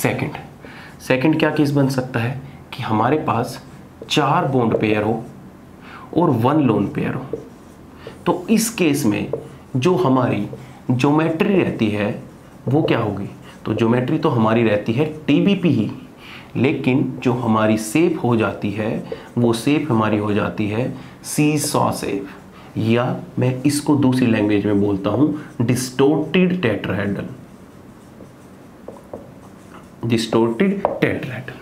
Second क्या case बन सकता है कि हमारे पास 4 बॉन्ड पेयर हो और 1 लोन पेयर हो। तो इस केस में जो हमारी ज्योमेट्री रहती है वो क्या होगी? तो ज्योमेट्री तो हमारी रहती है टीबीपी ही, लेकिन जो हमारी शेप हो जाती है वो शेप हमारी हो जाती है सीसॉ शेप, या मैं इसको दूसरी लैंग्वेज में बोलता हूं डिस्टोर्टेड टेट्राहेड्रल।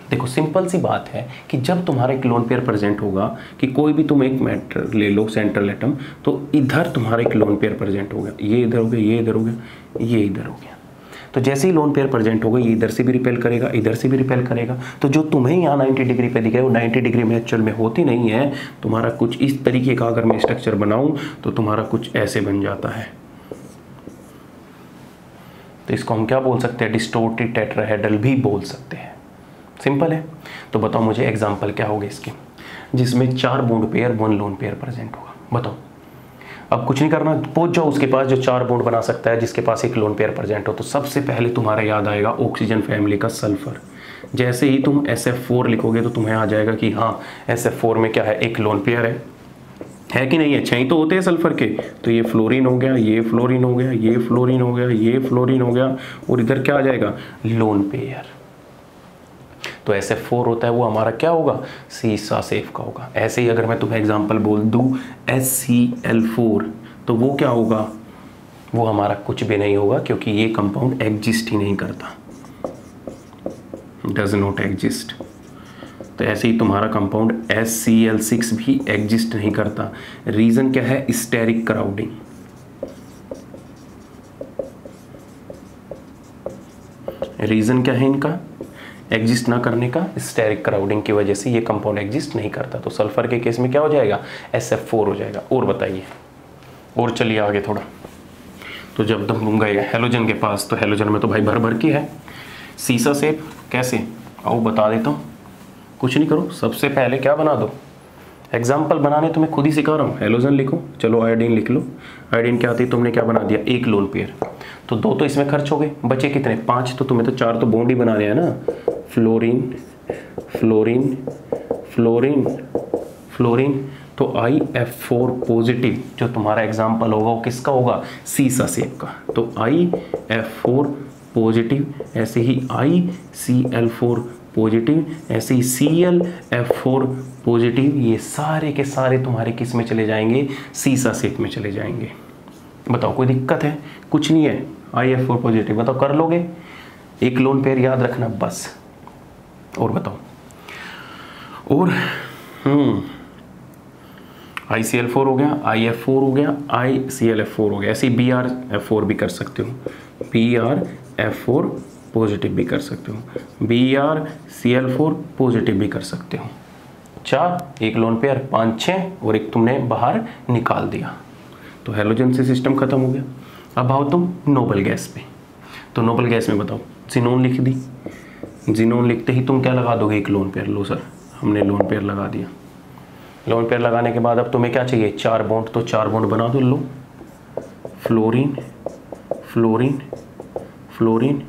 देखो सिंपल सी बात है कि जब तुम्हारा एक लोन पेयर प्रेजेंट होगा कि कोई भी तुम एक मैटर ले लो सेंट्रल एटम, तो इधर तुम्हारा एक लोन पेयर प्रेजेंट होगा, ये इधर हो गया, ये इधर हो गया, ये इधर हो गया। तो जैसे ही लोन पेयर प्रेजेंट होगा ये इधर से भी रिपेल करेगा, इधर से भी रिपेल करेगा। तो जो तुम्हें यहाँ 90 डिग्री पे दिख रहा है वो 90 डिग्री में एक्चुअल में होती नहीं है। तुम्हारा कुछ इस तरीके का अगर मैं स्ट्रक्चर बनाऊं तो तुम्हारा कुछ ऐसे बन जाता है। तो इसको हम क्या बोल सकते हैं? डिस्टोर्टेड टेट्राहेड्रल भी बोल सकते हैं। सिंपल है। तो बताओ मुझे एग्जाम्पल क्या होगा इसके, जिसमें 4 bond pair 1 lone pair present होगा। बताओ। अब कुछ नहीं करना, पहुंच जाओ उसके पास जो 4 बॉन्ड बना सकता है, जिसके पास एक लोन पेयर प्रेजेंट हो। तो सबसे पहले तुम्हारा याद आएगा ऑक्सीजन फैमिली का सल्फर। जैसे ही तुम SF4 लिखोगे तो तुम्हें आ जाएगा कि हाँ SF4 में क्या है, एक लोन पेयर है कि नहीं है? 6 ही तो होते हैं सल्फर के। तो ये फ्लोरीन हो गया, ये फ्लोरीन हो गया, ये फ्लोरीन हो गया, ये फ्लोरीन हो गया, और इधर क्या आ जाएगा? Lone pair. तो SF4 होता है वो हमारा क्या होगा? सीसा शेप का होगा। ऐसे ही अगर मैं तुम्हें एग्जांपल बोल दूं HCl4, तो वो क्या होगा? वो हमारा कुछ भी नहीं होगा, क्योंकि ये कंपाउंड एग्जिस्ट ही नहीं करता, डज नॉट एग्जिस्ट। तो ऐसे ही तुम्हारा कंपाउंड HCl6 भी एग्जिस्ट नहीं करता। रीजन क्या है? Steric crowding. रीजन क्या है इनका एग्जिस्ट ना करने का? स्टेरिक क्राउडिंग की वजह से ये कंपाउंड एग्जिस्ट नहीं करता। तो सल्फर के केस में क्या हो जाएगा? SF4 हो जाएगा। और बताइए, और चलिए आगे थोड़ा। तो जब तुम गए हेलोजन के पास, तो हेलोजन में तो भाई भर भर की है सीसा शेप। कैसे? आओ बता देता हूँ। कुछ नहीं करो, सबसे पहले क्या बना दो, एग्जाम्पल बनाने तुम्हें खुद ही सिखा रहा हूँ। हेलोजन लिखो, चलो आयोडीन लिख लो। आयोडीन क्या आती है? तुमने क्या बना दिया? एक लोन पेयर। तो 2 तो इसमें खर्च हो गए, बचे कितने? 5। तो तुम्हें तो 4 तो बॉन्ड ही बनाने हैं ना। Fluorine fluorine fluorine fluorine. तो IF4 पॉजिटिव जो तुम्हारा एग्जाम्पल होगा वो किसका होगा? सीसा शेप का। तो IF4 पॉजिटिव, ऐसे ही ICl4 पॉजिटिव, ऐसे ही ClF4 पॉजिटिव। ये सारे के सारे तुम्हारे किस में चले जाएंगे? सीसा शेप में चले जाएंगे। बताओ कोई दिक्कत है? कुछ नहीं है। IF4 पॉजिटिव, बताओ कर लोगे? एक लोन पेयर याद रखना बस। और बताओ। और ICl4 हो गया, IF4 हो गया, IClF4 हो गया। ऐसे ही BrF4 भी कर सकते हो, BrF4 पॉजिटिव भी कर सकते हो, BrCl4 पॉजिटिव भी कर सकते हो। 4, एक लोन पेयर, 5 6, और एक तुमने बाहर निकाल दिया। तो हेलोजन से सिस्टम खत्म हो गया। अब आओ तुम नोबल गैस पे। तो नोबल गैस में बताओ, जिनोन लिख दी। जिनोन लिखते ही तुम क्या लगा दोगे? एक लोन पेयर। लो सर, हमने लोन पेयर लगा दिया। लोन पेयर लगाने के बाद अब तुम्हें क्या चाहिए? 4 बॉन्ड। तो 4 बॉन्ड बना दो। लो, फ्लोरीन फ्लोरीन फ्लोरीन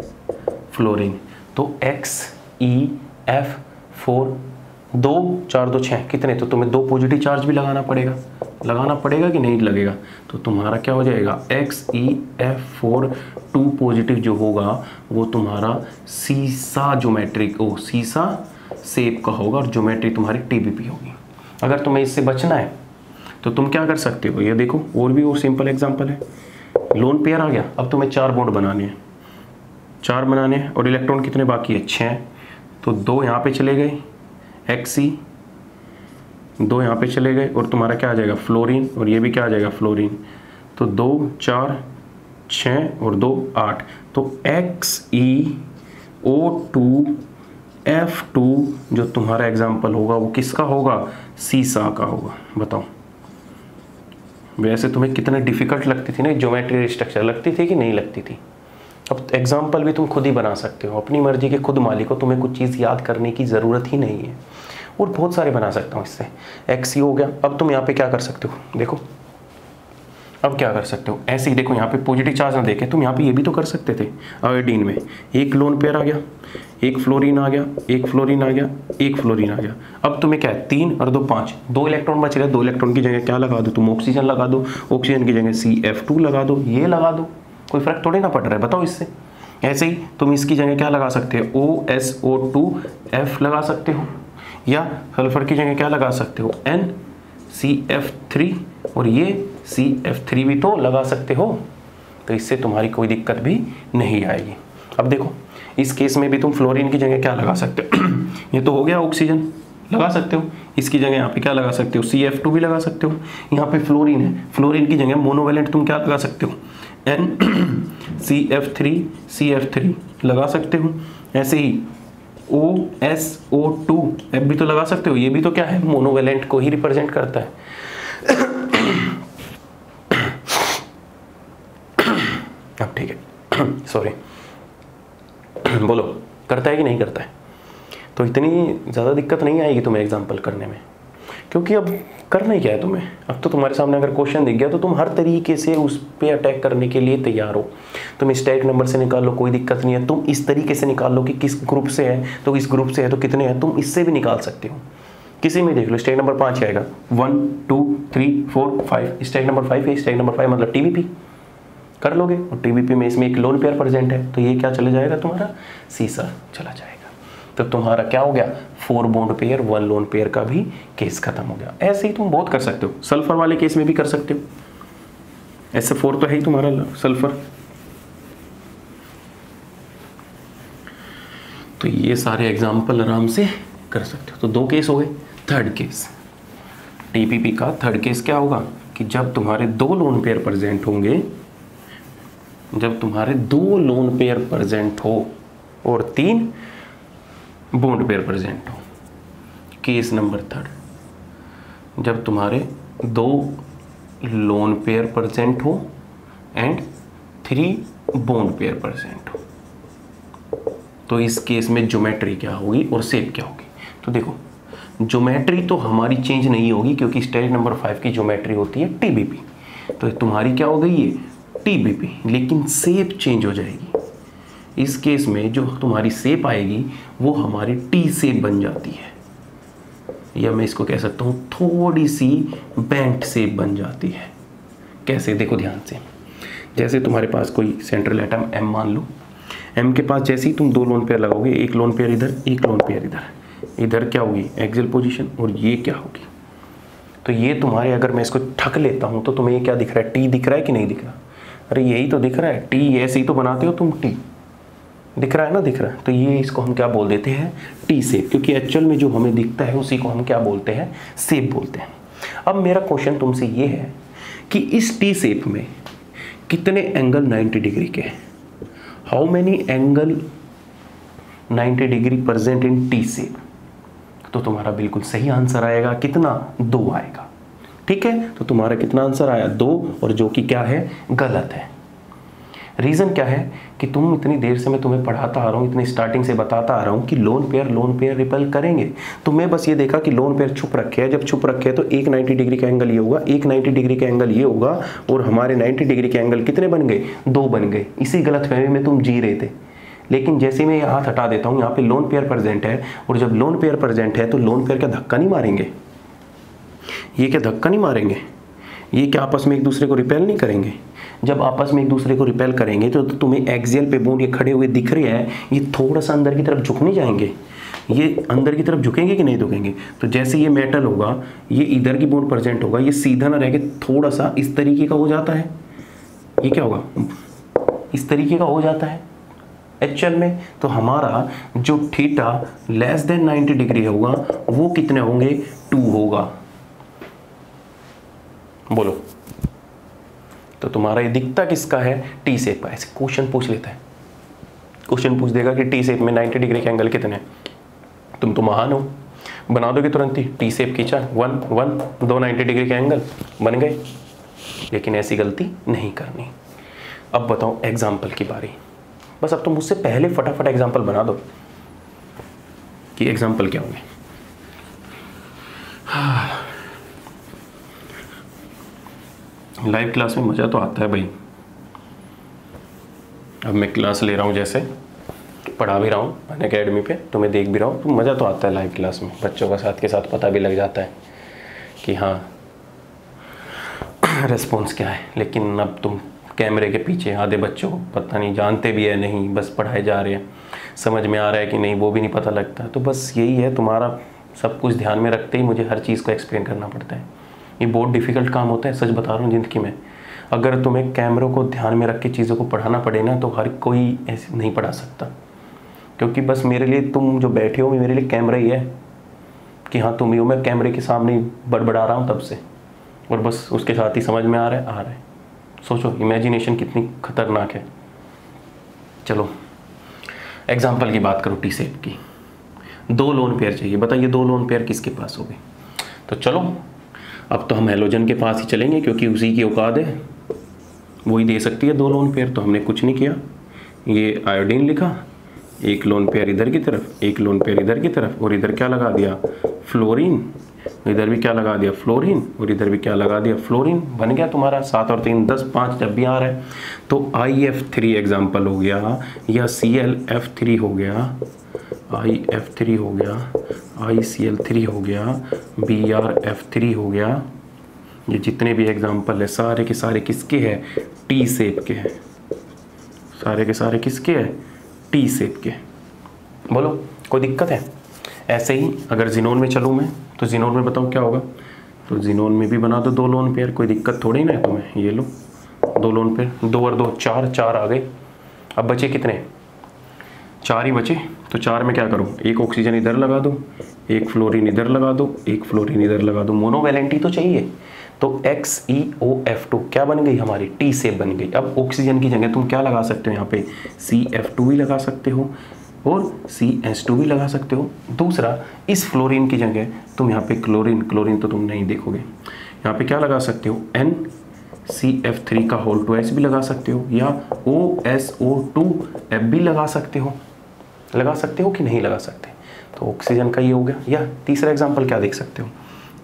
फ्लोरीन। तो XeF4, 2 4 2 6 कितने? तो तुम्हें 2 पॉजिटिव चार्ज भी लगाना पड़ेगा। लगाना पड़ेगा कि नहीं लगेगा? तो तुम्हारा क्या हो जाएगा? XeF4 2 पॉजिटिव जो होगा वो तुम्हारा सीसा ज्योमेट्रिक सीसा शेप का होगा, और ज्योमेट्री तुम्हारी TBP होगी। अगर तुम्हें इससे बचना है तो तुम क्या कर सकते हो? ये देखो, और भी और सिंपल एग्जांपल है। लोन पेयर आ गया, अब तुम्हें 4 बॉन्ड बनाने हैं। 4 बनाने हैं, और इलेक्ट्रॉन कितने बाकी है? 6। तो 2 यहाँ पे चले गए, Xe, 2 यहाँ पे चले गए, और तुम्हारा क्या आ जाएगा? फ्लोरीन, और ये भी क्या आ जाएगा? फ्लोरीन। तो 2 4 6 और 2 8। तो XeO2F2 जो तुम्हारा एग्जाम्पल होगा वो किसका होगा? सीसा का होगा। बताओ, वैसे तुम्हें कितने डिफिकल्ट लगती थी ना ज्योमेट्री स्ट्रक्चर, लगती थी कि नहीं लगती थी? अब एग्जाम्पल भी तुम खुद ही बना सकते हो, अपनी मर्जी के खुद मालिक हो, तुम्हें कुछ चीज़ याद करने की ज़रूरत ही नहीं है। और बहुत सारे बना सकता हूँ इससे। Xe हो गया। अब तुम यहाँ पे क्या कर सकते हो? देखो, अब क्या कर सकते हो, ऐसे ही देखो यहाँ पे पॉजिटिव चार्ज ना देके तुम यहाँ पे ये भी तो कर सकते थे। आयोडीन में एक लोन पेयर आ गया, एक फ्लोरीन आ गया, एक फ्लोरीन आ गया, एक फ्लोरीन आ गया। अब तुम्हें क्या है, 3 और 2 5, 2 इलेक्ट्रॉन बच गए। 2 इलेक्ट्रॉन की जगह क्या लगा दो तुम, ऑक्सीजन लगा दो। ऑक्सीजन की जगह CF2 लगा दो, ये लगा दो, कोई फर्क थोड़ी ना पड़ रहा है, बताओ इससे। ऐसे ही तुम इसकी जगह क्या लगा सकते हो, OSO2F लगा सकते हो, या सल्फर की जगह क्या लगा सकते हो, NCF3, और ये CF3 भी तो लगा सकते हो। तो इससे तुम्हारी कोई दिक्कत भी नहीं आएगी। अब देखो इस केस में भी तुम फ्लोरीन की जगह क्या लगा सकते हो ये तो हो गया ऑक्सीजन लगा सकते हो, इसकी जगह यहाँ पे क्या लगा सकते हो, CF2 भी लगा सकते हो। यहाँ पे फ्लोरीन है, फ्लोरीन की जगह मोनोवेलेंट तुम क्या लगा सकते हो, NCF3 लगा सकते हो। ऐसे ही OSO2F भी तो लगा सकते हो, ये भी तो क्या है, मोनोवेलेंट को ही रिप्रेजेंट करता है। अब ठीक है सॉरी बोलो, करता है कि नहीं करता है। तो इतनी ज़्यादा दिक्कत नहीं आएगी तुम्हें एग्जाम्पल करने में, क्योंकि अब करना ही क्या है तुम्हें। अब तो तुम्हारे सामने अगर क्वेश्चन दिख गया तो तुम हर तरीके से उस पर अटैक करने के लिए तैयार हो। तुम स्टैटिक नंबर से निकाल लो, कोई दिक्कत नहीं है। तुम इस तरीके से निकाल लो कि किस ग्रुप से है तो किस ग्रुप से है तो कितने हैं, तुम इससे भी निकाल सकते हो। किसी में देख लो, स्टैटिक नंबर 5 आएगा, 1 2 3 4 5, स्टैटिक नंबर 5 है, स्टैटिक नंबर 5 मतलब TBP कर लोगे। और TBP में इसमें एक लोन पेयर प्रेजेंट है, तो ये क्या चले जाएगा, तुम्हारा सीसा चला जाएगा। तो तुम्हारा क्या हो गया, 4 बॉन्ड पेयर 1 लोन पेयर का भी केस खत्म हो गया। ऐसे ही तुम बहुत कर सकते हो, सल्फर वाले केस में भी कर सकते हो। SF4 तो है ही तुम्हारा सल्फर। तो ये सारे एग्जाम्पल आराम से कर सकते हो। तो 2 केस हो गए। थर्ड केस, TPP का थर्ड केस क्या होगा कि जब तुम्हारे 2 लोन पेयर प्रेजेंट होंगे, जब तुम्हारे 2 लोन पेयर प्रेजेंट हो और 3 बॉन्ड पेयर प्रेजेंट हो। केस नंबर 3, जब तुम्हारे 2 लोन पेयर प्रेजेंट हो एंड 3 बॉन्ड पेयर प्रेजेंट हो। तो इस केस में ज्योमेट्री क्या होगी और शेप क्या होगी। तो देखो ज्योमेट्री तो हमारी चेंज नहीं होगी, क्योंकि स्टेज नंबर 5 की ज्योमेट्री होती है TBP। तो तुम्हारी क्या हो गई ये TBP, लेकिन शेप चेंज हो जाएगी। इस केस में जो तुम्हारी शेप आएगी वो हमारी T शेप बन जाती है, या मैं इसको कह सकता हूँ थोड़ी सी बेंट शेप बन जाती है। कैसे, देखो ध्यान से। जैसे तुम्हारे पास कोई सेंट्रल एटम M मान लो, M के पास जैसे ही तुम 2 लोन पेयर लगाओगे, एक लोन पेयर इधर, एक लोन पेयर इधर, इधर क्या होगी एक्सियल पोजीशन और ये क्या होगी। तो ये तुम्हारे, अगर मैं इसको ठक लेता हूँ तो तुम्हें ये क्या दिख रहा है, T दिख रहा है कि नहीं दिख रहा। अरे यही तो दिख रहा है, T ऐसे ही तो बनाते हो तुम, T दिख रहा है ना, दिख रहा है। तो ये इसको हम क्या बोल देते हैं, T शेप, क्योंकि एक्चुअल में जो हमें दिखता है उसी को हम क्या बोलते हैं, शेप बोलते हैं। अब मेरा क्वेश्चन तुमसे ये है कि इस T शेप में कितने एंगल 90 डिग्री के हैं। How many angle 90 degree present in T shape. तो तुम्हारा बिल्कुल सही आंसर आएगा कितना, 2 आएगा। ठीक है, तो तुम्हारा कितना आंसर आया, 2, और जो कि क्या है, गलत है। रीज़न क्या है कि तुम इतनी देर से मैं तुम्हें पढ़ाता आ रहा हूँ, इतनी स्टार्टिंग से बताता आ रहा हूँ कि लोन पेयर रिपेल करेंगे। तो मैं बस ये देखा कि लोन पेयर छुप रखे हैं, जब छुप रखे हैं तो एक 90 डिग्री का एंगल ये होगा, एक 90 डिग्री का एंगल ये होगा, और हमारे 90 डिग्री के एंगल कितने बन गए, 2 बन गए। इसी गलतफहमी में तुम जी रहे थे। लेकिन जैसे मैं ये हाथ हटा देता हूँ, यहाँ पे लोन पेयर प्रेजेंट है, और जब लोन पेयर प्रेजेंट है तो लोन पेयर क्या धक्का नहीं मारेंगे, ये क्या धक्का नहीं मारेंगे, ये क्या आपस में एक दूसरे को रिपेल नहीं करेंगे। जब आपस में एक दूसरे को रिपेल करेंगे तो तुम्हें एक्सियल पे बॉन्ड ये खड़े हुए दिख रहे हैं, ये थोड़ा सा अंदर की तरफ झुक नहीं जाएंगे, ये अंदर की तरफ झुकेंगे कि नहीं झुकेंगे। तो जैसे ये मेटल होगा, ये इधर की बॉन्ड प्रेजेंट होगा, ये सीधा ना रह के थोड़ा सा इस तरीके का हो जाता है, ये क्या होगा, इस तरीके का हो जाता है एक्चुअल में। तो हमारा जो थीटा लेस देन 90 डिग्री होगा वो कितने होंगे, 2 होगा। बोलो, तो तुम्हारा ये दिखता किसका है, T शेप का। ऐसे क्वेश्चन पूछ लेता है, क्वेश्चन पूछ देगा कि T शेप में 90 डिग्री के एंगल कितने हैं। तुम तो महान हो, बना दोगे तुरंत ही, T शेप खींचा 1 1 2 90 डिग्री के एंगल बन गए। लेकिन ऐसी गलती नहीं करनी। अब बताओ एग्जाम्पल की बारी। बस अब तुम मुझसे पहले फटाफट एग्जाम्पल बना दो कि एग्जाम्पल क्या होंगे। लाइव क्लास में मज़ा तो आता है भाई। अब मैं क्लास ले रहा हूँ, जैसे पढ़ा भी रहा हूँ अनअकैडमी पे, तो मैं देख भी रहा हूँ, तो मज़ा तो आता है लाइव क्लास में। बच्चों का साथ के साथ पता भी लग जाता है कि हाँ रिस्पॉन्स क्या है। लेकिन अब तुम कैमरे के पीछे आधे बच्चों को पता नहीं, जानते भी है नहीं, बस पढ़ाए जा रहे हैं, समझ में आ रहा है कि नहीं वो भी नहीं पता लगता। तो बस यही है, तुम्हारा सब कुछ ध्यान में रखते ही मुझे हर चीज़ को एक्सप्लेन करना पड़ता है। ये बहुत डिफ़िकल्ट काम होता है, सच बता रहा हूँ ज़िंदगी में। अगर तुम्हें कैमरों को ध्यान में रख के चीज़ों को पढ़ाना पड़े ना, तो हर कोई ऐसे नहीं पढ़ा सकता। क्योंकि बस मेरे लिए तुम जो बैठे हो, मेरे लिए कैमरा ही है कि हाँ तुम ही हो, मैं कैमरे के सामने बड़बड़ा रहा हूँ तब से, और बस उसके साथ ही समझ में आ रहा है। सोचो इमेजिनेशन कितनी खतरनाक है। चलो एग्जाम्पल की बात करो, टी सेप की। 2 लोन पेयर चाहिए, बताइए 2 लोन पेयर किसके पास होगी? तो चलो अब तो हम हैलोजन के पास ही चलेंगे, क्योंकि उसी की औकात है, वही दे सकती है 2 लोन पेयर। तो हमने कुछ नहीं किया, ये आयोडीन लिखा, 1 लोन पेयर इधर की तरफ, 1 लोन पेयर इधर की तरफ, और इधर क्या लगा दिया? फ्लोरीन। इधर भी क्या लगा दिया? फ्लोरीन। और इधर भी क्या लगा दिया? फ्लोरीन। बन गया तुम्हारा 7 और 3 10, 5 जब भी आ रहा है। तो IF3 एग्जाम्पल हो गया, या ClF3 हो गया, IF3 हो गया, ICl3 हो गया, BrF3 हो गया। ये जितने भी एग्जाम्पल है सारे के सारे किसके हैं? टी शेप के हैं। सारे के सारे किसके हैं? टी शेप के। बोलो कोई दिक्कत है? ऐसे ही अगर जिनोन में चलूँ मैं, तो जिनोन में बताऊँ क्या होगा? तो जिनोन में भी बना दो 2 लोन पेयर, कोई दिक्कत थोड़ी ना है तुम्हें। ये लो 2 लोन पेयर, 2 और 2 4, 4 आ गए। अब बचे कितने? 4 ही बचे। तो 4 में क्या करूँ? 1 ऑक्सीजन इधर लगा दो, 1 फ्लोरीन इधर लगा दो, 1 फ्लोरीन इधर लगा दो। मोनोवैलेंटी तो चाहिए। तो XeOF2 क्या बन गई हमारी? टी शेप बन गई। अब ऑक्सीजन की जगह तुम क्या लगा सकते हो? यहाँ पे CF2 भी लगा सकते हो और CH2 भी लगा सकते हो। दूसरा, इस फ्लोरीन की जगह तुम यहाँ पे क्लोरीन तो तुम नहीं देखोगे, यहाँ पे क्या लगा सकते हो? NCF3 का होल 2S भी लगा सकते हो, या OSO2F भी लगा सकते हो। लगा सकते हो कि नहीं लगा सकते? तो ऑक्सीजन का ये हो गया। या तीसरा एग्जाम्पल क्या देख सकते हो?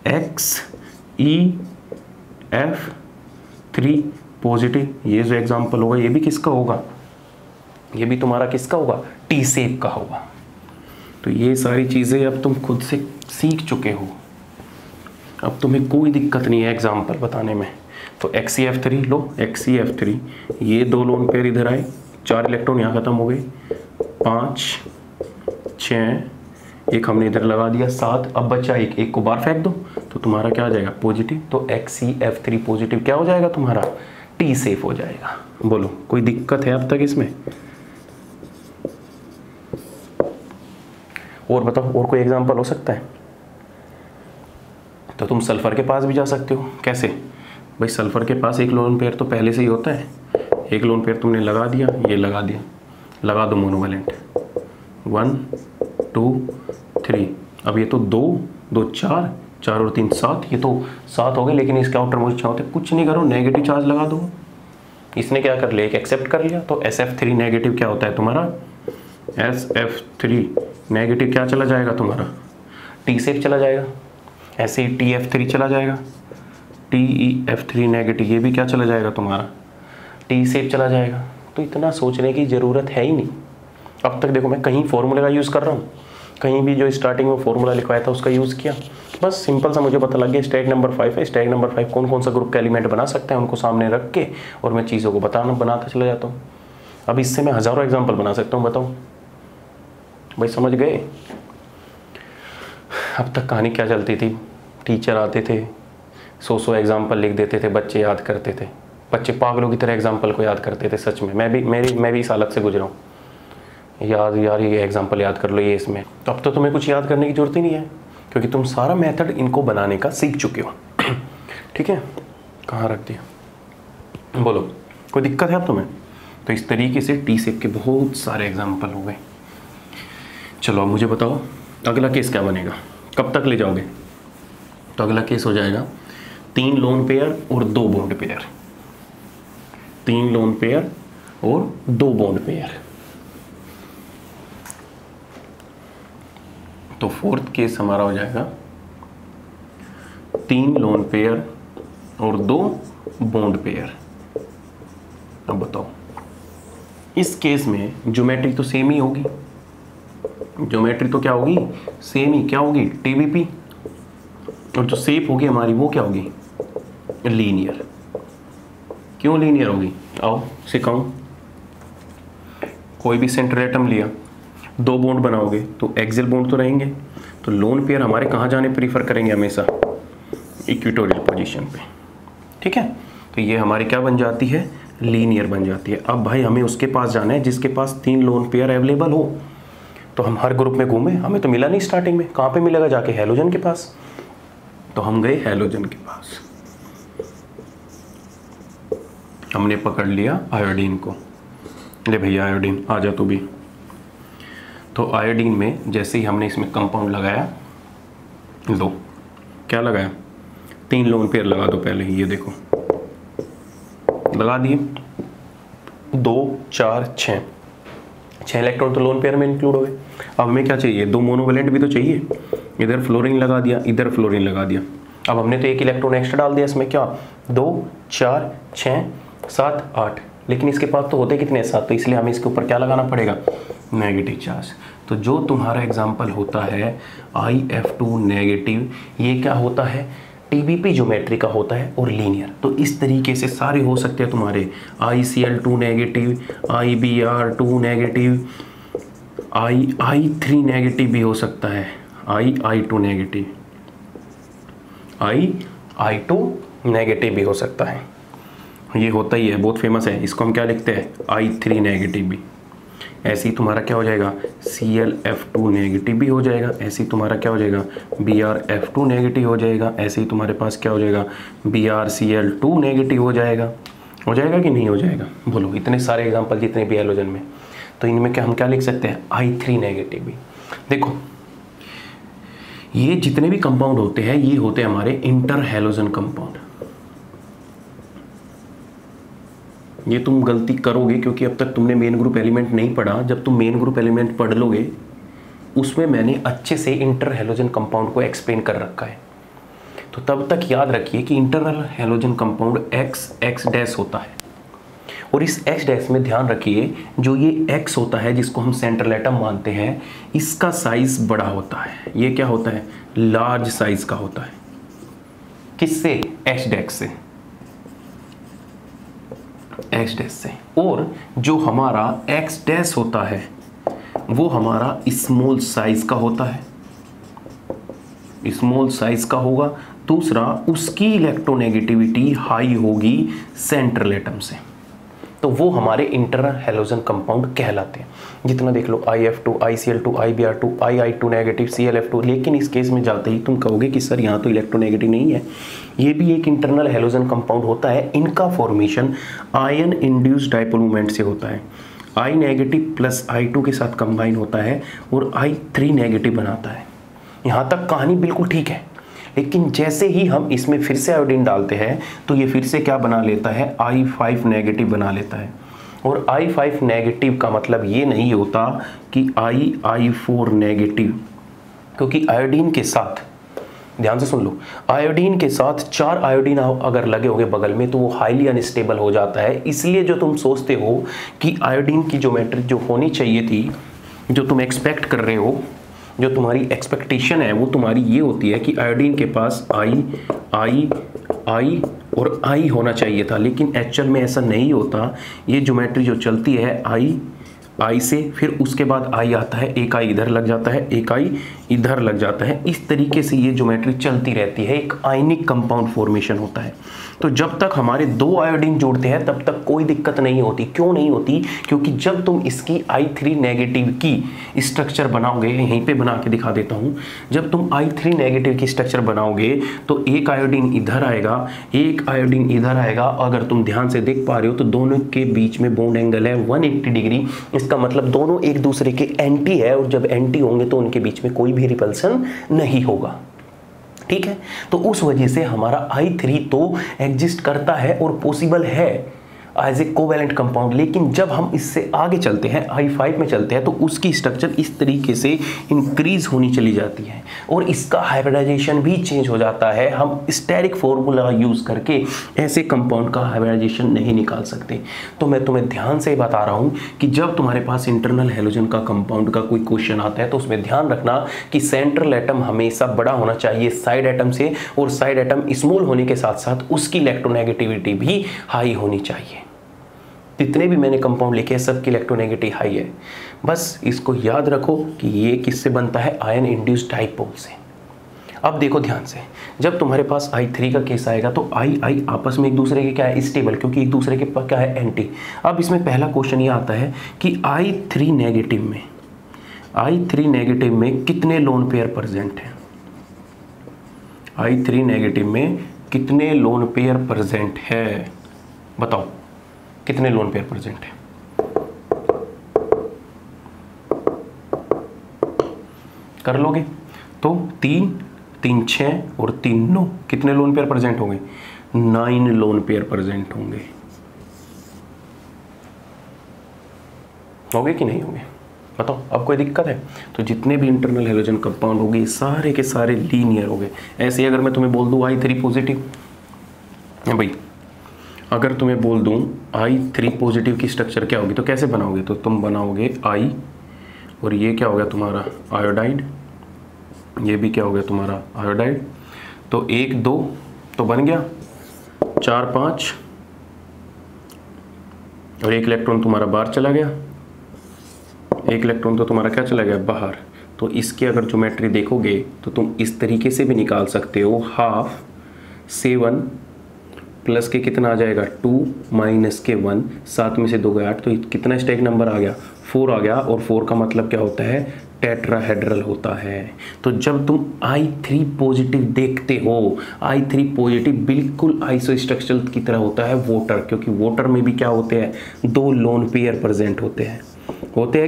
XeF3 positive. ये जो एग्जाम्पल होगा ये भी किसका होगा? ये भी तुम्हारा किसका होगा? टी शेप का होगा। तो ये सारी चीज़ें अब तुम खुद से सीख चुके हो, अब तुम्हें कोई दिक्कत नहीं है एग्जाम्पल बताने में। तो XeF3 लो, XeF3, ये 2 लोन पेयर इधर आए, 4 इलेक्ट्रॉन यहाँ खत्म हो गए, 5 6, एक हमने इधर लगा दिया 7, अब बचा एक को बाहर फेंक दो, तो तुम्हारा क्या आ जाएगा? पॉजिटिव। तो XeF3 पॉजिटिव क्या हो जाएगा तुम्हारा? टी सेफ हो जाएगा। बोलो कोई दिक्कत है अब तक इसमें? और बताओ, और कोई एग्जांपल हो सकता है? तो तुम सल्फर के पास भी जा सकते हो। कैसे भाई? सल्फर के पास 1 लोन पेयर तो पहले से ही होता है। 1 लोन पेयर तुमने लगा दिया, ये लगा दिया, लगा दो मोनोवैलेंट, 1 2 3। अब ये तो 2 2 4, 4 और 3 7, ये तो 7 हो गए। लेकिन इसके आउटर मोस्ट क्या होते हैं? कुछ नहीं करो, नेगेटिव चार्ज लगा दो। इसने क्या कर लिया? एक एक्सेप्ट कर लिया। तो SF3 नेगेटिव क्या होता है तुम्हारा? SF3 नेगेटिव क्या चला जाएगा तुम्हारा? टी शेप चला जाएगा। ऐसे ही TF3 चला जाएगा, TeF3 नेगेटिव, ये भी क्या चला जाएगा तुम्हारा? टी शेप चला जाएगा। तो इतना सोचने की ज़रूरत है ही नहीं। अब तक देखो मैं कहीं फॉर्मूले का यूज़ कर रहा हूँ, कहीं भी जो स्टार्टिंग में फॉर्मूला लिखवाया था उसका यूज़ किया। बस सिंपल सा मुझे पता लग गया स्टैक नंबर 5 है, स्टैक नंबर 5 कौन कौन सा ग्रुप का एलिमेंट बना सकते हैं, उनको सामने रख के और मैं चीज़ों को बनाता चला जाता हूँ। अब इससे मैं हज़ारों एग्जाम्पल बना सकता हूँ। बताओ भाई, समझ गए? अब तक कहानी क्या चलती थी? टीचर आते थे, 100 एग्जाम्पल लिख देते थे, बच्चे याद करते थे। बच्चे पागलों की तरह एग्जाम्पल को याद करते थे। सच में मैं भी इस हालत से गुजरा हूँ। यार ये एग्जाम्पल याद कर लो, ये इसमें। तो अब तो तुम्हें कुछ याद करने की जरूरत ही नहीं है, क्योंकि तुम सारा मेथड इनको बनाने का सीख चुके हो। ठीक है, कहाँ रख दिया? बोलो कोई दिक्कत है अब तुम्हें? तो इस तरीके से टी शेप के बहुत सारे एग्जाम्पल हो गए। चलो अब मुझे बताओ अगला केस क्या बनेगा? कब तक ले जाओगे? तो अगला केस हो जाएगा 3 लोन पेयर और 2 बॉन्ड पेयर। 3 लोन पेयर और 2 बॉन्ड पेयर। तो 4th केस हमारा हो जाएगा 3 लोन पेयर और 2 बॉन्ड पेयर। अब बताओ, इस केस में ज्योमेट्री तो सेम ही होगी, ज्योमेट्री तो क्या होगी, सेम ही क्या होगी, टीबीपी, और जो शेप होगी हमारी वो क्या होगी, लीनियर। क्यों लीनियर होगी, आओ सिखाऊं। कोई भी सेंट्रल एटम लिया, दो बॉन्ड बनाओगे तो एक्सियल बॉन्ड तो रहेंगे, तो लोन पेयर हमारे कहाँ जाने प्रीफर करेंगे, हमेशा इक्वेटोरियल पोजीशन पे। ठीक है, तो ये हमारी क्या बन जाती है, लीनियर बन जाती है। अब भाई हमें उसके पास जाना है जिसके पास 3 लोन पेयर अवेलेबल हो। तो हम हर ग्रुप में घूमे, हमें तो मिला नहीं स्टार्टिंग में, कहाँ पे मिलेगा, जाके हैलोजन के पास। तो हम गए हैलोजन के पास, हमने पकड़ लिया आयोडीन को। ले भैया आयोडीन आ जा तू भी। तो आयोडीन में जैसे ही हमने इसमें कंपाउंड लगाया, लो क्या लगाया, 3 लोन पेयर लगा दो पहले ही, ये देखो लगा दिए, 2 4 6 इलेक्ट्रॉन तो लोन पेयर में इंक्लूड हो गए। अब हमें क्या चाहिए, 2 मोनोवेलेंट भी तो चाहिए। इधर फ्लोरीन लगा दिया, इधर फ्लोरीन लगा दिया। अब हमने तो 1 इलेक्ट्रॉन एक्स्ट्रा डाल दिया इसमें, क्या 2 4 6 7 8, लेकिन इसके पास तो होते कितने 7, तो इसलिए हमें इसके ऊपर क्या लगाना पड़ेगा, नेगेटिव चार्ज। तो जो तुम्हारा एग्जाम्पल होता है IF2 नेगेटिव, ये क्या होता है, टीबीपी ज्योमेट्री का होता है और लीनियर। तो इस तरीके से सारे हो सकते हैं तुम्हारे, ICl2 negative, IBr2 negative, I3 negative भी हो सकता है, I2 नेगेटिव, I2 नेगेटिव भी हो सकता है। ये होता ही है, बहुत फेमस है, इसको हम क्या लिखते हैं, I3 नेगेटिव भी। ऐसे ही तुम्हारा क्या हो जाएगा, ClF2 नेगेटिव भी हो जाएगा। ऐसे ही तुम्हारा क्या हो जाएगा, BrF2 नेगेटिव हो जाएगा। ऐसे ही तुम्हारे पास क्या हो जाएगा, BrCl2 नेगेटिव हो जाएगा। हो जाएगा कि नहीं हो जाएगा, बोलो। इतने सारे एग्जांपल जितने भी हैलोजन में, तो इनमें क्या हम क्या लिख सकते हैं, I3 नेगेटिव भी। देखो ये जितने भी कंपाउंड होते हैं, ये होते हैं हमारे इंटर हैलोजन कंपाउंड। ये तुम गलती करोगे क्योंकि अब तक तुमने मेन ग्रुप एलिमेंट नहीं पढ़ा। जब तुम मेन ग्रुप एलिमेंट पढ़ लोगे, उसमें मैंने अच्छे से इंटर हैलोजन कंपाउंड को एक्सप्लेन कर रखा है। तो तब तक याद रखिए कि internal halogen compound X dash होता है, और इस X डैश में ध्यान रखिए, जो ये X होता है जिसको हम सेंट्रल एटम मानते हैं, इसका साइज बड़ा होता है। ये क्या होता है, लार्ज साइज का होता है। किससे, H डैश से, X डैश से। और जो हमारा X डैश होता है वो हमारा स्मॉल साइज का होता है, स्मॉल साइज का होगा। दूसरा, उसकी इलेक्ट्रोनेगेटिविटी हाई होगी सेंट्रल एटम से, तो वो हमारे इंटर हैलोजन कंपाउंड कहलाते हैं। जितना देख लो, IF2, ICl2, IBr2, I2 negative, ClF2। लेकिन इस केस में जाते ही तुम कहोगे कि सर यहाँ तो इलेक्ट्रोनेगेटिव नहीं है, ये भी एक इंटरनल हैलोजन कंपाउंड होता है। इनका formation ion induced dipole movement से होता है। I नेगेटिव प्लस I2 के साथ कंबाइन होता है और I3 नेगेटिव बनाता है। यहाँ तक कहानी बिल्कुल ठीक है, लेकिन जैसे ही हम इसमें फिर से आयोडीन डालते हैं तो ये फिर से क्या बना लेता है, I5 नेगेटिव बना लेता है। और I5 नेगेटिव का मतलब ये नहीं होता कि I4 नेगेटिव, क्योंकि आयोडीन के साथ, ध्यान से सुन लो, आयोडीन के साथ 4 आयोडीन अगर लगे होंगे बगल में तो वो हाईली अनस्टेबल हो जाता है। इसलिए जो तुम सोचते हो कि आयोडीन की ज्योमेट्री जो होनी चाहिए थी, जो तुम एक्सपेक्ट कर रहे हो, जो तुम्हारी एक्सपेक्टेशन है, वो तुम्हारी ये होती है कि आयोडीन के पास I और I होना चाहिए था, लेकिन एक्चुअल में ऐसा नहीं होता। ये ज्योमेट्री जो चलती है I से, फिर उसके बाद I आता है, एक I इधर लग जाता है, एक I इधर लग जाता है। इस तरीके से ये ज्योमेट्री चलती रहती है, एक आयनिक कंपाउंड फॉर्मेशन होता है। तो जब तक हमारे 2 आयोडीन जोड़ते हैं तब तक कोई दिक्कत नहीं होती। क्यों नहीं होती, क्योंकि जब तुम इसकी I3 नेगेटिव की स्ट्रक्चर बनाओगे, यहीं पे बना के दिखा देता हूँ। जब तुम I3 नेगेटिव की स्ट्रक्चर बनाओगे तो एक आयोडीन इधर आएगा, एक आयोडीन इधर आएगा। अगर तुम ध्यान से देख पा रहे हो तो दोनों के बीच में बॉन्ड एंगल है 180 डिग्री। इसका मतलब दोनों एक दूसरे के एंटी है, और जब एंटी होंगे तो उनके बीच में कोई भी रिपल्सन नहीं होगा। ठीक है, तो उस वजह से हमारा I3 तो एग्जिस्ट करता है और पॉसिबल है। As a covalent compound. लेकिन जब हम इससे आगे चलते हैं, I5 में चलते हैं, तो उसकी स्ट्रक्चर इस तरीके से इंक्रीज होनी चली जाती है और इसका हाइब्रिडाइजेशन भी चेंज हो जाता है। हम स्टेरिक फॉर्मूला यूज करके ऐसे कंपाउंड का हाइब्रिडाइजेशन नहीं निकाल सकते। तो मैं तुम्हें ध्यान से बता रहा हूं कि जब तुम्हारे पास इंटरनल हैलोजन का कंपाउंड का कोई क्वेश्चन आता है तो उसमें ध्यान रखना कि सेंट्रल एटम हमेशा बड़ा होना चाहिए साइड एटम से, और साइड एटम स्मॉल होने के साथ साथ उसकी इलेक्ट्रोनेगेटिविटी भी हाई होनी चाहिए। जितने भी मैंने कंपाउंड लिखे हैं सबकी इलेक्ट्रोनेगेटिविटी हाई है। बस इसको याद रखो कि ये किससे बनता है, आयन इंड्यूस्ड डाइपोल से। अब देखो ध्यान से, जब तुम्हारे पास I3 का केस आएगा तो I आपस में एक दूसरे के क्या है, स्टेबल, क्योंकि एक दूसरे के पास क्या है, एंटी। अब इसमें पहला क्वेश्चन ये आता है कि I3 नेगेटिव में कितने लोन पेयर प्रेजेंट हैं। I3 नेगेटिव में कितने लोन पेयर प्रेजेंट है, बताओ कितने लोन पेयर प्रेजेंट है। कर लोगे तो 3 3 6 और 3 9, कितने लोन पेयर प्रेजेंट होंगे, 9 लोन पेयर प्रेजेंट होंगे कि नहीं होंगे, बताओ। अब कोई दिक्कत है? तो जितने भी इंटरनल हैलोजन कंपाउंड होंगे सारे के सारे लीनियर होंगे। ऐसे अगर मैं तुम्हें बोल दूं I3 पॉजिटिव, भाई अगर तुम्हें बोल दूं I3 पॉजिटिव की स्ट्रक्चर क्या होगी तो कैसे बनाओगे, तो तुम बनाओगे I, और ये क्या हो गया तुम्हारा आयोडाइड, ये भी क्या हो गया तुम्हारा आयोडाइड। तो 1 2 तो बन गया, 4 5, और 1 इलेक्ट्रॉन तुम्हारा बाहर चला गया, 1 इलेक्ट्रॉन तो तुम्हारा क्या चला गया, बाहर। तो इसकी अगर ज्योमेट्री देखोगे तो तुम इस तरीके से भी निकाल सकते हो, हाफ 7 प्लस के कितना आ जाएगा 2 माइनस के 1, 7 में से 2 गया 8, तो कितना स्टेक नंबर आ गया, 4 आ गया। और 4 का मतलब क्या होता है, टेट्राहेड्रल होता है। तो जब तुम I3 पॉजिटिव देखते हो, I3 पॉजिटिव बिल्कुल आइसोस्ट्रक्चरल की तरह होता है वाटर, क्योंकि वाटर में भी क्या होते हैं, 2 लोन पेयर प्रेजेंट होते हैं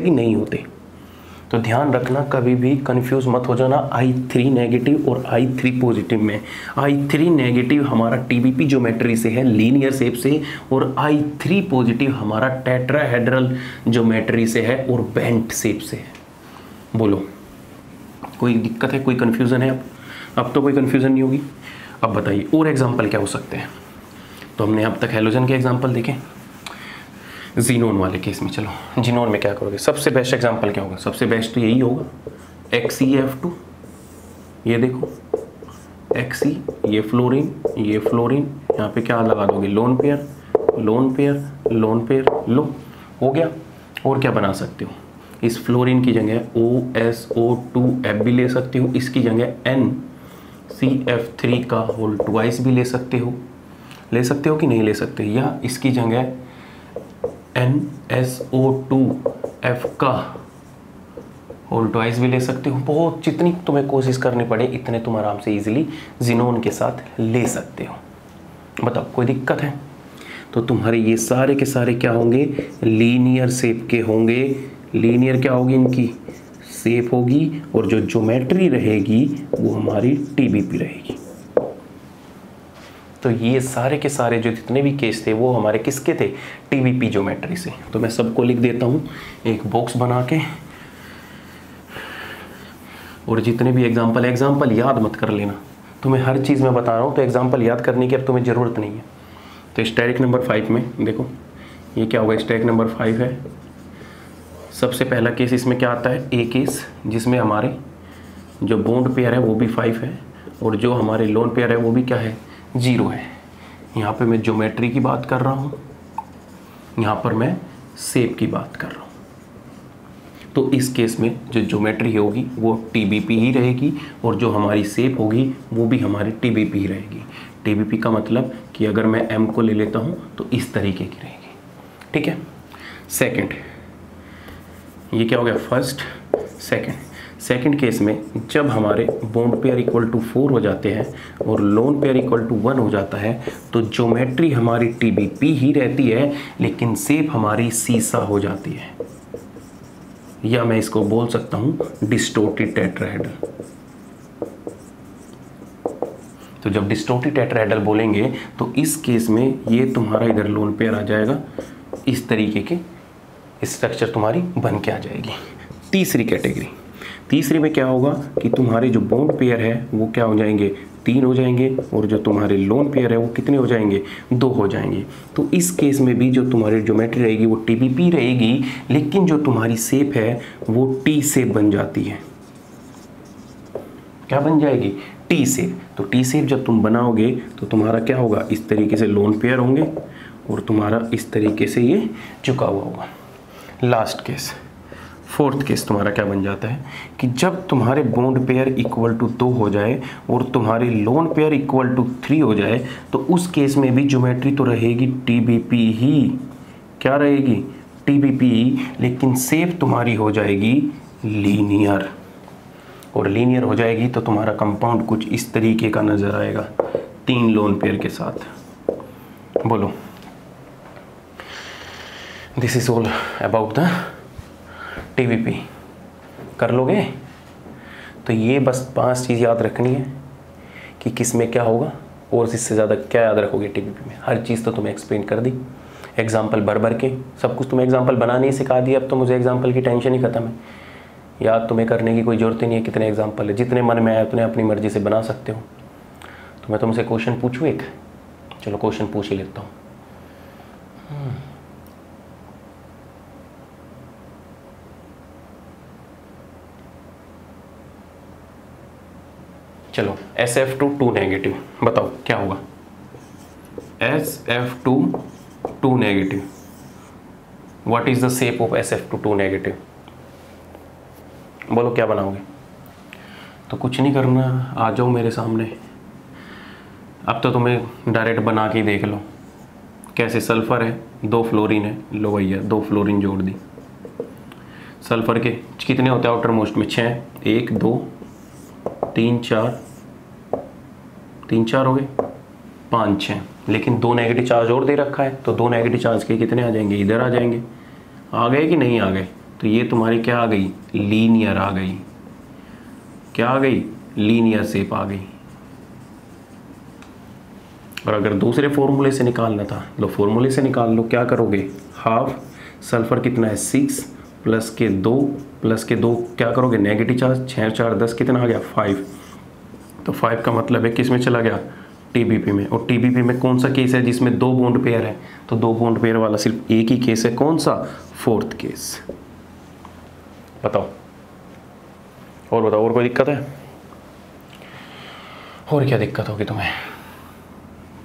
कि नहीं होते। तो ध्यान रखना, कभी भी कंफ्यूज मत हो जाना I3 नेगेटिव और I3 पॉजिटिव में। I3 नेगेटिव हमारा TBP ज्योमेट्री से है, लीनियर शेप से, और I3 पॉजिटिव हमारा टेट्राहेड्रल ज्योमेट्री से है और बेंट शेप से है। बोलो कोई दिक्कत है, कोई कंफ्यूजन है? अब तो कोई कंफ्यूजन नहीं होगी। अब बताइए और एग्जाम्पल क्या हो सकते हैं। तो हमने अब तक हैलोजन के एग्जाम्पल देखे, जीनोन वाले केस में चलो जीनोन में क्या करोगे। सबसे बेस्ट एग्जांपल क्या होगा, सबसे बेस्ट तो यही होगा XeF2। ये देखो Xe, ये फ्लोरीन, ये फ्लोरीन, यहाँ पे क्या लगा दोगे, lone pair lone pair lone pair, लो हो गया। और क्या बना सकते हो, इस फ्लोरीन की जगह OSO2F भी ले सकते हो, इसकी जगह NCF3 का होल ट्वाइस भी ले सकते हो कि नहीं ले सकते, या इसकी जगह NSO2F का होल ट्वाइस भी ले सकते हो। बहुत जितनी तुम्हें कोशिश करनी पड़े इतने तुम आराम से इजीली जीनोन के साथ ले सकते हो। बताओ कोई दिक्कत है? तो तुम्हारे ये सारे के सारे क्या होंगे, लीनियर शेप के होंगे। लीनियर क्या होगी, इनकी शेप होगी, और जो ज्योमेट्री रहेगी वो हमारी TBP रहेगी। तो ये सारे के सारे जो जितने भी केस थे वो हमारे किसके थे, TBP ज्योमेट्री से। तो मैं सबको लिख देता हूँ एक बॉक्स बना के, और जितने भी एग्जाम्पल याद मत कर लेना, तुम्हें हर चीज़ में बता रहा हूँ, तो एग्जाम्पल याद करने की अब तुम्हें ज़रूरत नहीं है। तो स्टैटिक नंबर 5 में देखो ये क्या होगा, स्टैटिक नंबर 5 है। सबसे पहला केस इसमें क्या आता है, ए केस, जिसमें हमारे जो बॉन्ड पेयर है वो भी 5 है, और जो हमारे लोन पेयर है वो भी क्या है, 0 है। यहाँ पे मैं ज्योमेट्री की बात कर रहा हूँ, यहाँ पर मैं शेप की बात कर रहा हूँ। तो इस केस में जो ज्योमेट्री होगी वो TBP ही रहेगी, और जो हमारी शेप होगी वो भी हमारी TBP ही रहेगी। TBP का मतलब कि अगर मैं M को ले लेता हूँ तो इस तरीके की रहेगी, ठीक है। सेकंड, ये क्या हो गया, फर्स्ट। सेकंड केस में जब हमारे बॉन्ड पेयर इक्वल टू 4 हो जाते हैं और लोन पेयर इक्वल टू 1 हो जाता है, तो ज्योमेट्री हमारी TBP ही रहती है, लेकिन शेप हमारी सीसा हो जाती है, या मैं इसको बोल सकता हूं डिस्टोर्टेड टेट्राहेड्रल। तो जब डिस्टोर्टेड टेट्राहेड्रल बोलेंगे तो इस केस में ये तुम्हारा इधर लोन पेयर आ जाएगा, इस तरीके के स्ट्रक्चर तुम्हारी बन के आ जाएगी। तीसरी कैटेगरी, तीसरी में क्या होगा कि तुम्हारे जो बॉन्ड पेयर है वो क्या हो जाएंगे, 3 हो जाएंगे, और जो तुम्हारे लोन पेयर है वो कितने हो जाएंगे, 2 हो जाएंगे। तो इस केस में भी जो तुम्हारी ज्योमेट्री रहेगी वो TBP रहेगी, लेकिन जो तुम्हारी शेप है वो T शेप बन जाती है। क्या बन जाएगी, T शेप। तो T शेप जब तुम बनाओगे तो तुम्हारा क्या होगा, इस तरीके से लोन पेयर होंगे और तुम्हारा इस तरीके से ये झुका हुआ होगा। लास्ट केस, फोर्थ केस तुम्हारा क्या बन जाता है कि जब तुम्हारे बॉन्ड पेयर इक्वल टू 2 हो जाए और तुम्हारे लोन पेयर इक्वल टू 3 हो जाए, तो उस केस में भी ज्योमेट्री तो रहेगी TBP ही। क्या रहेगी, TBP ही, लेकिन शेप तुम्हारी हो जाएगी लीनियर। और लीनियर हो जाएगी तो तुम्हारा कंपाउंड कुछ इस तरीके का नजर आएगा, 3 लोन पेयर के साथ। बोलो, this is all about the TBP। कर लोगे? तो ये बस 5 चीज़ याद रखनी है कि किस में क्या होगा, और इससे ज़्यादा क्या याद रखोगे TBP में। हर चीज़ तो तुम्हें एक्सप्लेन कर दी, एग्जाम्पल भर के सब कुछ तुम्हें एग्जाम्पल बनाने ही सिखा दिया। अब तो मुझे एग्जाम्पल की टेंशन ही खत्म है, याद तुम्हें करने की कोई ज़रूरत ही नहीं है। कितने एग्जाम्पल है, जितने मन में आए उतने अपनी मर्जी से बना सकते हो। तो मैं तुमसे क्वेश्चन पूछूँ एक, चलो क्वेश्चन पूछ ही लेता हूँ। चलो, SF2 2 नेगेटिव, बताओ क्या होगा। SF2 2 negative, what is the shape of SF2 2 negative, बोलो क्या बनाओगे। तो कुछ नहीं करना, आ जाओ मेरे सामने। अब तो तुम्हें डायरेक्ट बना के देख लो कैसे। सल्फर है, 2 फ्लोरीन है, लो भैया 2 फ्लोरीन जोड़ दी। सल्फर के कितने होते हैं आउटर मोस्ट में, 6, 1 2 3 4 हो गए, 5 6, लेकिन 2 नेगेटिव चार्ज और दे रखा है, तो 2 नेगेटिव चार्ज के कितने आ जाएंगे, इधर आ जाएंगे। आ गए कि नहीं आ गए, तो ये तुम्हारी क्या आ गई, लीनियर आ गई। क्या आ गई, लीनियर शेप आ गई। और अगर दूसरे फॉर्मूले से निकालना था, लो फॉर्मूले से निकाल लो। क्या करोगे, हाफ सल्फर कितना है 6 प्लस के 2 क्या करोगे, नेगेटिव चार्ज, 6 4 10 कितना आ गया 5। तो 5 का मतलब है किस में चला गया, TBP में। और TBP में कौन सा केस है जिसमें 2 बॉन्ड पेयर है, तो 2 बॉन्ड पेयर वाला सिर्फ एक ही केस है, कौन सा, 4th केस। बताओ, और बताओ, और कोई दिक्कत है, और क्या दिक्कत होगी तुम्हें।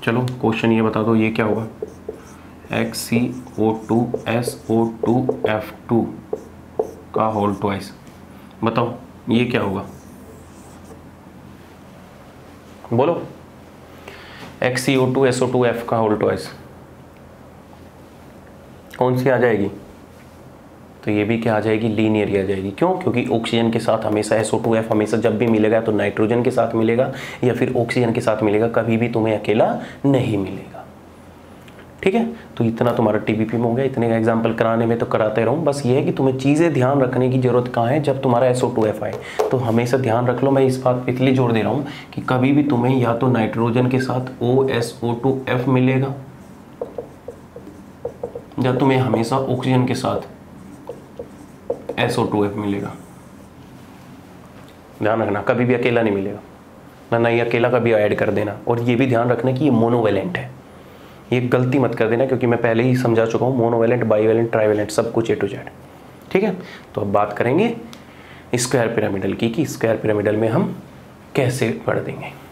चलो क्वेश्चन ये बता दो, ये क्या होगा, XCO2SO2F2 का होल ट्वाइस। बताओ ये क्या होगा, बोलो। XCO2SO2F का होल ट्वाइस कौन सी आ जाएगी, तो ये भी क्या आ जाएगी, लीनियर ही आ जाएगी। क्यों, क्योंकि ऑक्सीजन के साथ हमेशा SO2F हमेशा जब भी मिलेगा तो नाइट्रोजन के साथ मिलेगा या फिर ऑक्सीजन के साथ मिलेगा, कभी भी तुम्हें अकेला नहीं मिलेगा। ठीक है, तो इतना तुम्हारा TBP में हो गया। इतने का एग्जाम्पल कराने में तो कराते रहूँ, बस ये है कि तुम्हें चीज़ें ध्यान रखने की जरूरत कहाँ है, जब तुम्हारा SO2F आए तो हमेशा ध्यान रख लो। मैं इस बात पे इसलिए जोर दे रहा हूँ कि कभी भी तुम्हें या तो नाइट्रोजन के साथ OSO2F मिलेगा या तुम्हें हमेशा ऑक्सीजन के साथ SO2F मिलेगा। ध्यान रखना, कभी भी अकेला नहीं मिलेगा, ना ये अकेला कभी ऐड कर देना। और ये भी ध्यान रखना कि ये मोनोवेलेंट है, ये गलती मत कर देना, क्योंकि मैं पहले ही समझा चुका हूँ, मोनोवेलेंट, बाईवेलेंट, ट्राईवेलेंट सब कुछ A to Z। ठीक है, तो अब बात करेंगे स्क्वायर पिरामिडल की, कि स्क्वायर पिरामिडल में हम कैसे पढ़ देंगे।